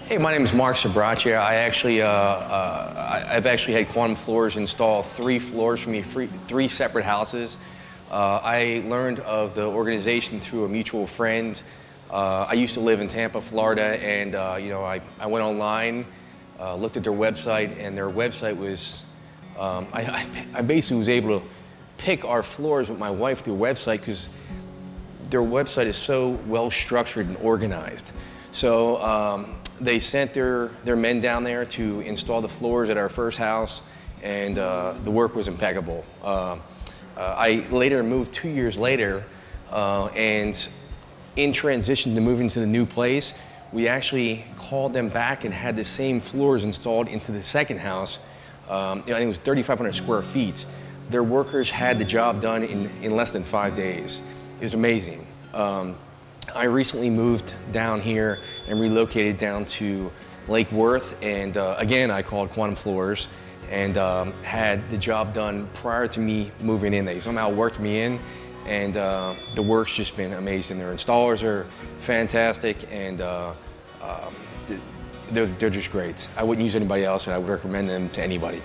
Hey, my name is Marcs. I've actually had Quantum Floors install 3 floors for me, 3 separate houses. I learned of the organization through a mutual friend. I used to live in Tampa, Florida, and I went online, looked at their website, and their website was, I basically was able to pick our floors with my wife through a website because their website is so well structured and organized. So they sent their men down there to install the floors at our first house, and the work was impeccable. I later moved 2 years later, and in transition to moving to the new place, we actually called them back and had the same floors installed into the second house. I think it was 3,500 square feet. Their workers had the job done in less than 5 days. It was amazing. I recently moved down here and relocated down to Lake Worth, and again, I called Quantum Floors and had the job done prior to me moving in. They somehow worked me in, and the work's just been amazing. Their installers are fantastic, and they're just great. I wouldn't use anybody else, and I would recommend them to anybody.